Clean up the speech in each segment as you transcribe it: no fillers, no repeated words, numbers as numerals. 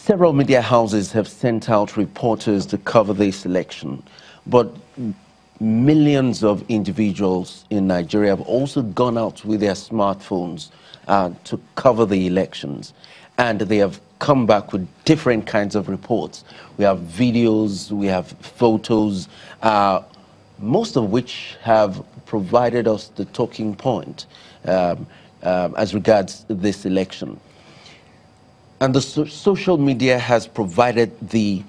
several media houses have sent out reporters to cover this election, but millions of individuals in Nigeria have also gone out with their smartphones to cover the elections, and they have come back with different kinds of reports. We have videos, we have photos, most of which have provided us the talking point as regards this election. And the social media has provided the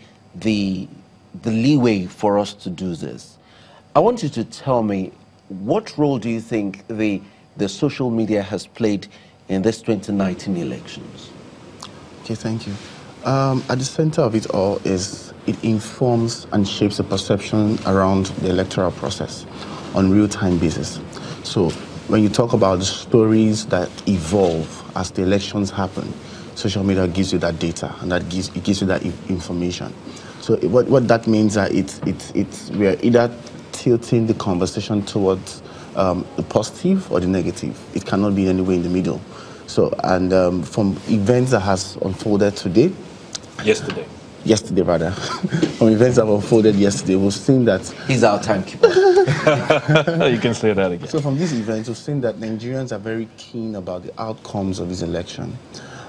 leeway for us to do this. I want you to tell me, what role do you think the social media has played in this 2019 elections? Okay, thank you. At the center of it all is it informs and shapes the perception around the electoral process on real-time basis. So when you talk about the stories that evolve as the elections happen, social media gives you that data, and it gives you that information. So what that means is that we are either tilting the conversation towards the positive or the negative. It cannot be anywhere in the middle. So, and from events that has unfolded today, yesterday rather, from events that unfolded yesterday, we've seen that... He's our timekeeper. You can say that again. So from these events, we've seen that Nigerians are very keen about the outcomes of this election.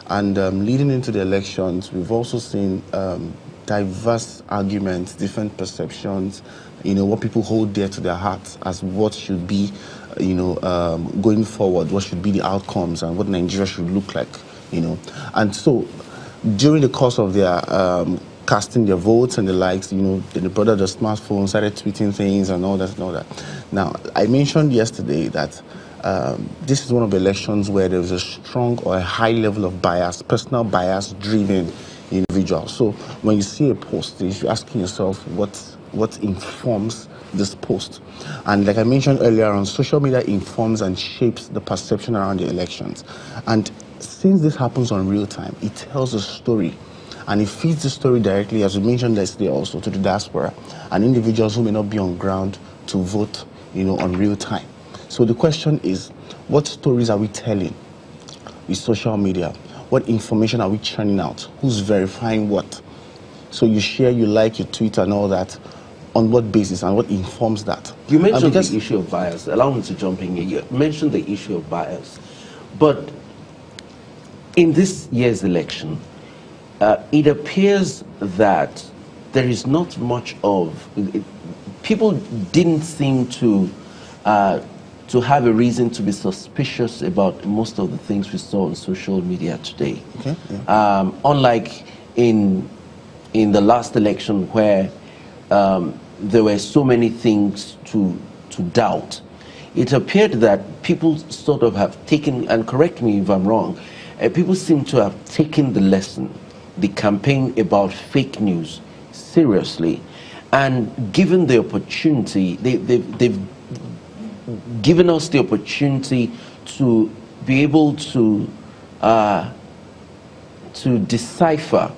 And leading into the elections, we've also seen diverse arguments, different perceptions, what people hold dear to their hearts as what should be, going forward, what should be the outcomes and what Nigeria should look like, And so during the course of their casting their votes and the likes, they brought out the smartphone, started tweeting things and all that. Now, I mentioned yesterday that this is one of the elections where there is a strong or a high level of bias, personal bias driven individual. So when you see a post, you're asking yourself what informs this post. And like I mentioned earlier on, social media informs and shapes the perception around the elections. And since this happens on real time, it tells a story. And it feeds the story directly, as we mentioned yesterday also, to the diaspora and individuals who may not be on ground to vote, on real time. So the question is, what stories are we telling with social media? What information are we churning out? Who's verifying what? So you share, you like, you tweet and all that. On what basis and what informs that? You mentioned the issue of bias. Allow me to jump in here. You mentioned the issue of bias. But in this year's election, it appears that there is not much of... people didn't seem to have a reason to be suspicious about most of the things we saw on social media today. Okay, yeah. Unlike in the last election where there were so many things to doubt, it appeared that people sort of have taken, and correct me if I'm wrong, people seem to have taken the lesson, the campaign about fake news, seriously, and given the opportunity, they've given us the opportunity to be able to decipher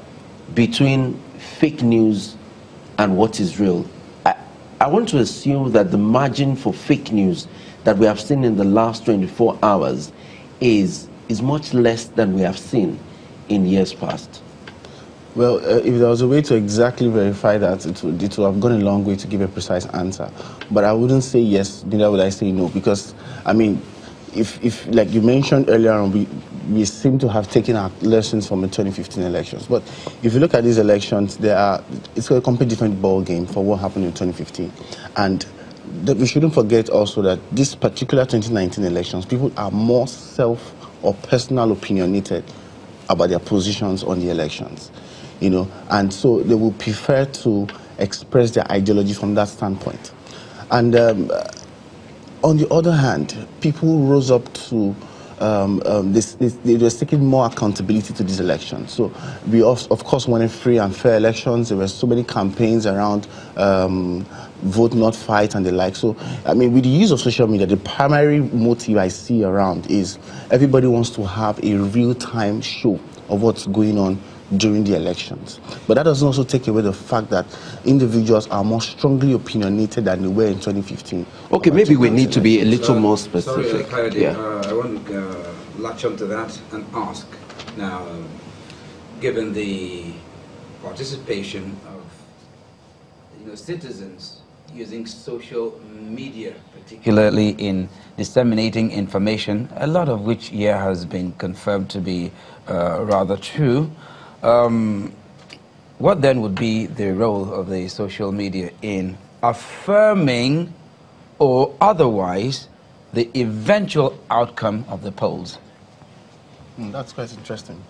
between fake news and what is real. I want to assume that the margin for fake news that we have seen in the last 24 hours is much less than we have seen in years past. Well, if there was a way to exactly verify that, it would have gone a long way to give a precise answer. But I wouldn't say yes, neither would I say no, because, I mean, if like you mentioned earlier on, we seem to have taken our lessons from the 2015 elections. But if you look at these elections, it's a completely different ball game for what happened in 2015. And we shouldn't forget also that this particular 2019 elections, people are more self or personal opinionated about their positions on the elections. And so they will prefer to express their ideology from that standpoint. And on the other hand, people rose up to they were taking more accountability to these elections. So we of course wanted free and fair elections. There were so many campaigns around vote not fight and the like. So I mean, with the use of social media, the primary motive I see around is everybody wants to have a real-time show of what's going on during the elections. But that doesn't also take away the fact that individuals are more strongly opinionated than they were in 2015. Okay, maybe we need to be a little more specific. Sorry, I want to latch onto that and ask. Now, given the participation of citizens using social media, particularly in disseminating information, a lot of which here has been confirmed to be rather true. What then would be the role of the social media in affirming or otherwise the eventual outcome of the polls? That's quite interesting.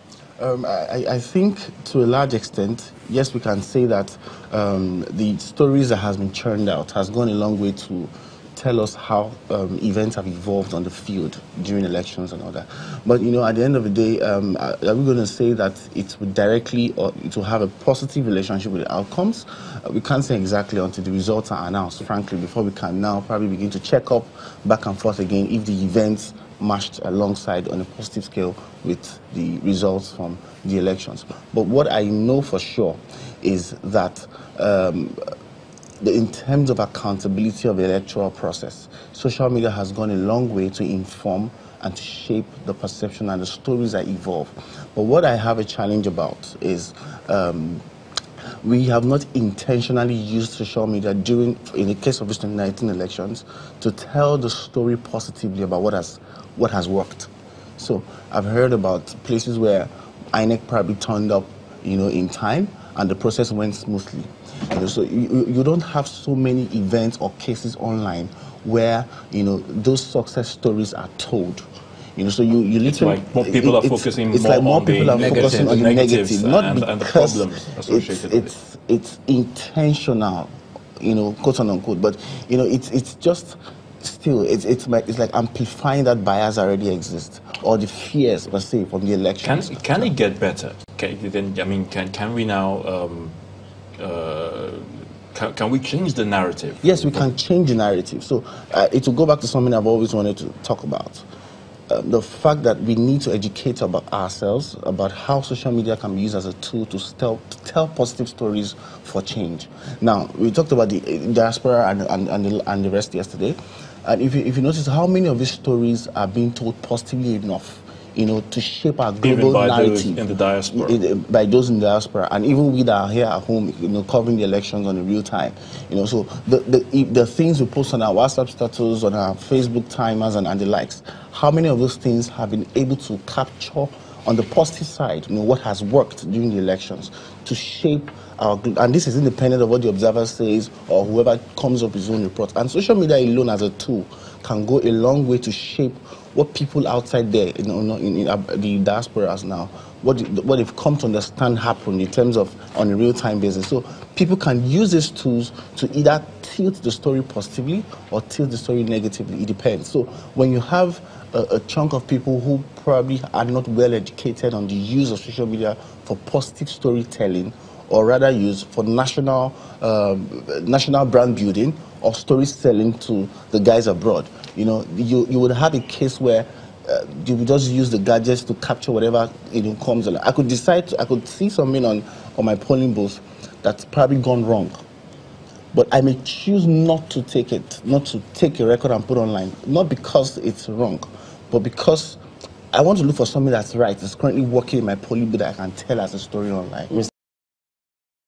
I think to a large extent, yes, we can say that the stories that has been churned out has gone a long way to tell us how events have evolved on the field during elections and all that. But, at the end of the day, are we going to say that it would directly or it will have a positive relationship with the outcomes? We can't say exactly until the results are announced, frankly, before we can now probably begin to check up back and forth again if the events matched alongside on a positive scale with the results from the elections. But what I know for sure is that in terms of accountability of the electoral process, social media has gone a long way to inform and to shape the perception and the stories that evolve. But what I have a challenge about is we have not intentionally used social media in the case of the 2019 elections, to tell the story positively about what has worked. So I've heard about places where INEC probably turned up, in time, and the process went smoothly. So you don't have so many events or cases online where those success stories are told. So you literally, it's like more people are focusing it's more like more on people the are focusing on the negatives negative, not and the because problems associated with it. It's intentional, quote unquote. But it's just still it's like amplifying that bias that already exists, or the fears per se from the elections. Can it get better? Can we now? Can we change the narrative? Yes, we can change the narrative. So it will go back to something I've always wanted to talk about. The fact that we need to educate about ourselves, about how social media can be used as a tool to tell positive stories for change. Now, we talked about the diaspora and the rest yesterday. And if you notice how many of these stories are being told positively enough, to shape our global even by narrative. Those in the diaspora. By those in the diaspora, and even we that are here at home, covering the elections on the real time. So the things we post on our WhatsApp status, on our Facebook timers and the likes, how many of those things have been able to capture on the positive side, what has worked during the elections to shape our, and this is independent of what the observer says or whoever comes up with his own report. And social media alone as a tool can go a long way to shape what people outside there, in the diasporas now, what they've come to understand happened in terms of on a real-time basis. So people can use these tools to either tilt the story positively or tilt the story negatively. It depends. So when you have a chunk of people who probably are not well educated on the use of social media for positive storytelling, or rather used for national brand building or story selling to the guys abroad. You would have a case where you would just use the gadgets to capture whatever comes along. I could see something on my polling booth that's probably gone wrong, but I may choose not to take a record and put online, not because it's wrong, but because I want to look for something that's right, that's currently working in my polling booth that I can tell as a story online. Mr.